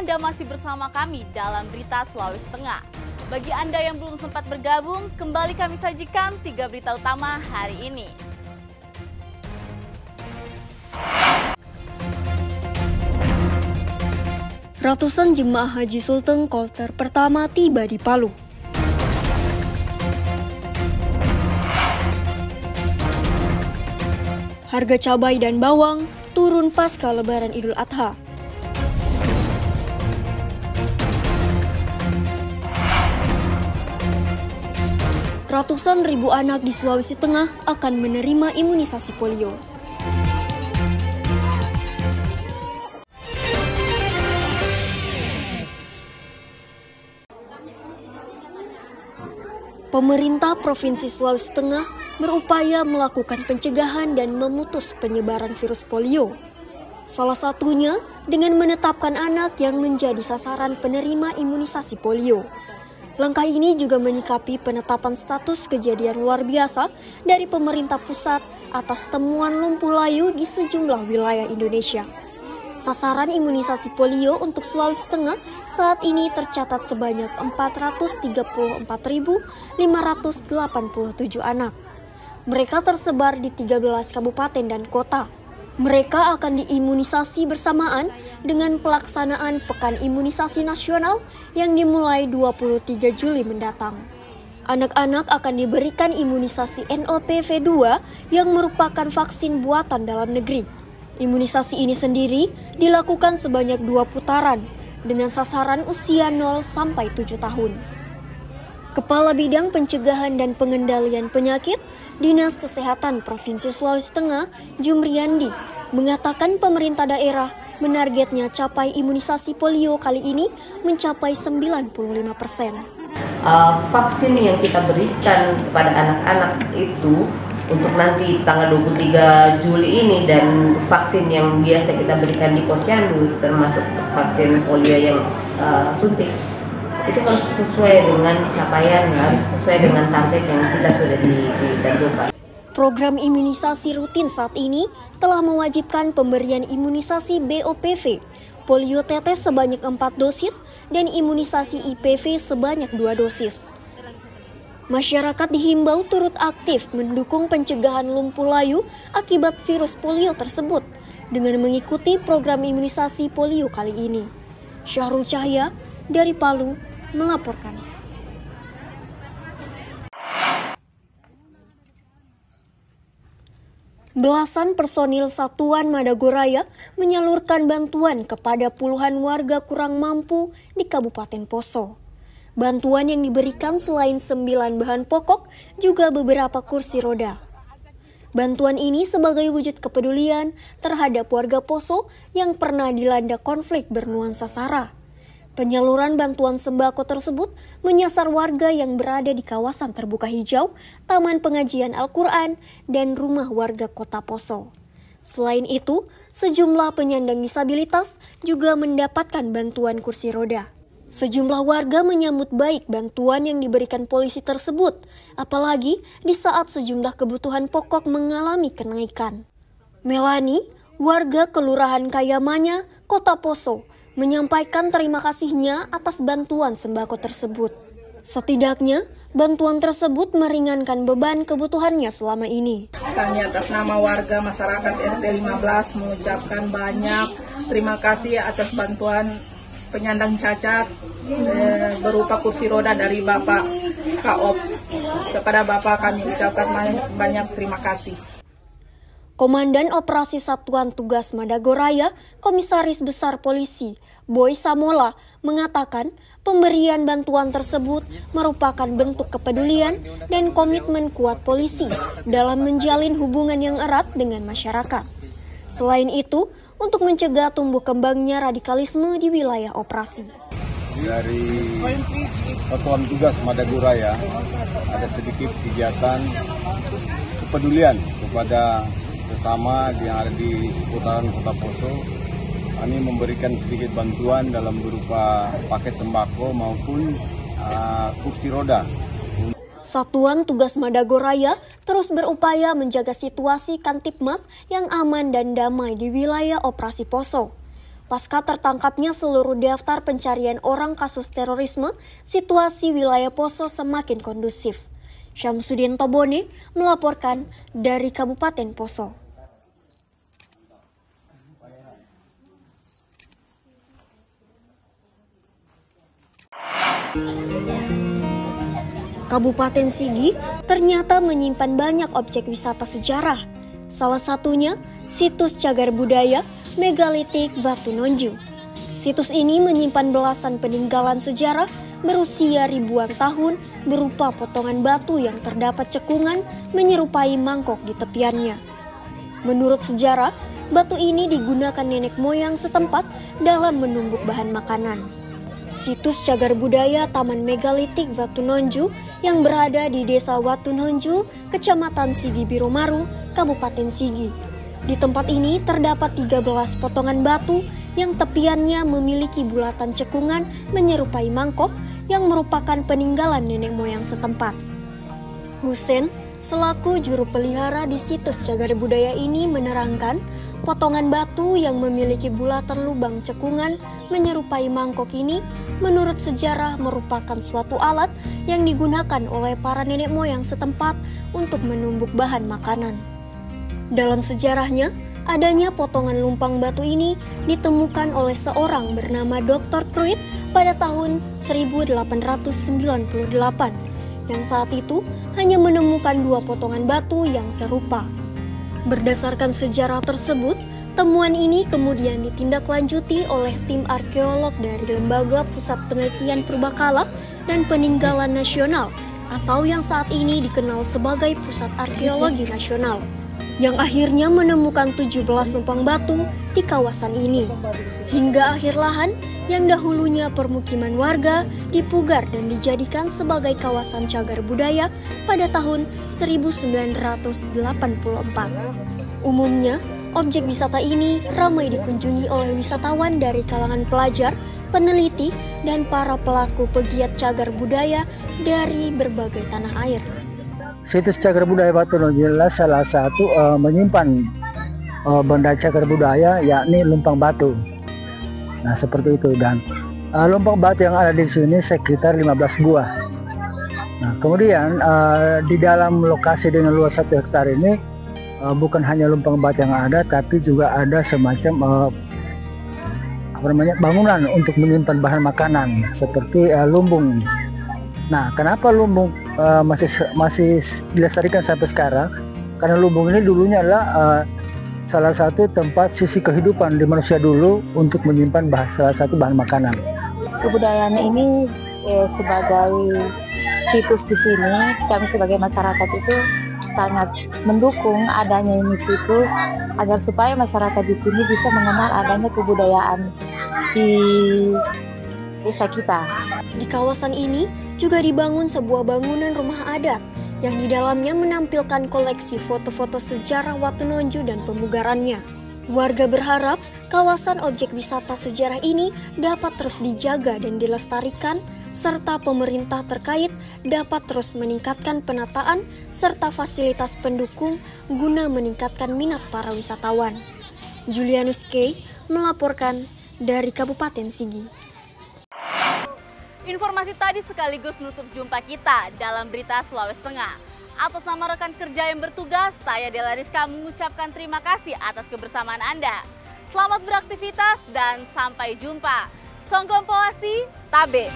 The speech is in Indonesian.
Anda masih bersama kami dalam Berita Sulawesi Tengah. Bagi Anda yang belum sempat bergabung, kembali kami sajikan 3 berita utama hari ini. Ratusan jemaah haji Sulteng kloter pertama tiba di Palu. Harga cabai dan bawang turun pasca Lebaran Idul Adha. Ratusan ribu anak di Sulawesi Tengah akan menerima imunisasi polio. Pemerintah Provinsi Sulawesi Tengah berupaya melakukan pencegahan dan memutus penyebaran virus polio. Salah satunya dengan menetapkan anak yang menjadi sasaran penerima imunisasi polio. Langkah ini juga menyikapi penetapan status kejadian luar biasa dari pemerintah pusat atas temuan lumpuh layu di sejumlah wilayah Indonesia. Sasaran imunisasi polio untuk Sulawesi Tengah saat ini tercatat sebanyak 434.587 anak. Mereka tersebar di 13 kabupaten dan kota. Mereka akan diimunisasi bersamaan dengan pelaksanaan Pekan Imunisasi Nasional yang dimulai 23 Juli mendatang. Anak-anak akan diberikan imunisasi NOPV2 yang merupakan vaksin buatan dalam negeri. Imunisasi ini sendiri dilakukan sebanyak 2 putaran dengan sasaran usia 0 sampai 7 tahun. Kepala Bidang Pencegahan dan Pengendalian Penyakit Dinas Kesehatan Provinsi Sulawesi Tengah, Jumriyandi, mengatakan pemerintah daerah menargetnya capai imunisasi polio kali ini mencapai 95%. Vaksin yang kita berikan kepada anak-anak itu untuk nanti tanggal 23 Juli ini dan vaksin yang biasa kita berikan di Posyandu termasuk vaksin polio yang suntik itu harus sesuai dengan capaian, harus sesuai dengan target yang kita sudah ditentukan. Program imunisasi rutin saat ini telah mewajibkan pemberian imunisasi BOPV, polio tetes sebanyak 4 dosis dan imunisasi IPV sebanyak 2 dosis. Masyarakat dihimbau turut aktif mendukung pencegahan lumpuh layu akibat virus polio tersebut dengan mengikuti program imunisasi polio kali ini. Syahrul Cahya dari Palu melaporkan. Belasan personil Satuan Madagoraya menyalurkan bantuan kepada puluhan warga kurang mampu di Kabupaten Poso. Bantuan yang diberikan selain 9 bahan pokok juga beberapa kursi roda. Bantuan ini sebagai wujud kepedulian terhadap warga Poso yang pernah dilanda konflik bernuansa SARA. Penyaluran bantuan sembako tersebut menyasar warga yang berada di kawasan terbuka hijau, Taman Pengajian Al-Quran, dan rumah warga Kota Poso. Selain itu, sejumlah penyandang disabilitas juga mendapatkan bantuan kursi roda. Sejumlah warga menyambut baik bantuan yang diberikan polisi tersebut, apalagi di saat sejumlah kebutuhan pokok mengalami kenaikan. Melani, warga Kelurahan Kayamanya, Kota Poso, menyampaikan terima kasihnya atas bantuan sembako tersebut. Setidaknya, bantuan tersebut meringankan beban kebutuhannya selama ini. Kami atas nama warga masyarakat RT 15 mengucapkan banyak terima kasih atas bantuan penyandang cacat berupa kursi roda dari Bapak Kaops. Kepada Bapak kami ucapkan banyak terima kasih. Komandan Operasi Satuan Tugas Madagoraya, Komisaris Besar Polisi Boy Samola mengatakan pemberian bantuan tersebut merupakan bentuk kepedulian dan komitmen kuat polisi dalam menjalin hubungan yang erat dengan masyarakat. Selain itu, untuk mencegah tumbuh kembangnya radikalisme di wilayah operasi. Dari Satuan Tugas Madagoraya ada sedikit kegiatan kepedulian kepada sesama yang ada di seputaran Kota Poso. Kami memberikan sedikit bantuan dalam berupa paket sembako maupun kursi roda. Satuan Tugas Madagoraya terus berupaya menjaga situasi Kamtipmas yang aman dan damai di wilayah operasi Poso. pasca tertangkapnya seluruh daftar pencarian orang kasus terorisme, situasi wilayah Poso semakin kondusif. Syamsuddin Tobone melaporkan dari Kabupaten Poso. Kabupaten Sigi ternyata menyimpan banyak objek wisata sejarah. Salah satunya situs cagar budaya Megalitik Watunonju. Situs ini menyimpan belasan peninggalan sejarah berusia ribuan tahun berupa potongan batu yang terdapat cekungan menyerupai mangkok di tepiannya. Menurut sejarah, batu ini digunakan nenek moyang setempat dalam menumbuk bahan makanan. Situs cagar budaya Taman Megalitik Watunonju yang berada di Desa Watunonju, Kecamatan Sigi Biromaru, Kabupaten Sigi. Di tempat ini terdapat 13 potongan batu yang tepiannya memiliki bulatan cekungan menyerupai mangkok yang merupakan peninggalan nenek moyang setempat. Hussein, selaku juru pelihara di situs cagar budaya ini menerangkan, potongan batu yang memiliki bulatan lubang cekungan menyerupai mangkok ini menurut sejarah merupakan suatu alat yang digunakan oleh para nenek moyang setempat untuk menumbuk bahan makanan. Dalam sejarahnya, adanya potongan lumpang batu ini ditemukan oleh seorang bernama Dr. Kruit pada tahun 1898, yang saat itu hanya menemukan 2 potongan batu yang serupa. Berdasarkan sejarah tersebut, temuan ini kemudian ditindaklanjuti oleh tim arkeolog dari Lembaga Pusat Penelitian Purbakala dan Peninggalan Nasional atau yang saat ini dikenal sebagai Pusat Arkeologi Nasional, yang akhirnya menemukan 17 lumpang batu di kawasan ini. Hingga akhir lahan yang dahulunya permukiman warga dipugar dan dijadikan sebagai kawasan cagar budaya pada tahun 1984. Umumnya, objek wisata ini ramai dikunjungi oleh wisatawan dari kalangan pelajar, peneliti, dan para pelaku pegiat cagar budaya dari berbagai tanah air. Situs cagar budaya Watunonju adalah salah satu menyimpan benda cagar budaya, yakni lumpang batu. Nah, seperti itu, dan lumpang batu yang ada di sini sekitar 15 buah. Nah, kemudian di dalam lokasi dengan luas 1 hektar ini bukan hanya lumpang batu yang ada, tapi juga ada semacam bangunan untuk menyimpan bahan makanan seperti lumbung. Nah, kenapa lumbung masih dilestarikan sampai sekarang? Karena lumbung ini dulunya adalah salah satu tempat sisi kehidupan di manusia dulu untuk menyimpan salah satu bahan makanan. Kebudayaan ini sebagai situs di sini, kami sebagai masyarakat itu sangat mendukung adanya ini situs agar supaya masyarakat di sini bisa mengenal adanya kebudayaan di desa kita. Di kawasan ini juga dibangun sebuah bangunan rumah adat yang di dalamnya menampilkan koleksi foto-foto sejarah Watunonju dan pemugarannya. Warga berharap kawasan objek wisata sejarah ini dapat terus dijaga dan dilestarikan, serta pemerintah terkait dapat terus meningkatkan penataan serta fasilitas pendukung guna meningkatkan minat para wisatawan. Julianus K. melaporkan dari Kabupaten Sigi. Informasi tadi sekaligus nutup jumpa kita dalam Berita Sulawesi Tengah. Atas nama rekan kerja yang bertugas, saya Della Rizka mengucapkan terima kasih atas kebersamaan Anda. Selamat beraktivitas dan sampai jumpa. Songgom Powasi, Tabe.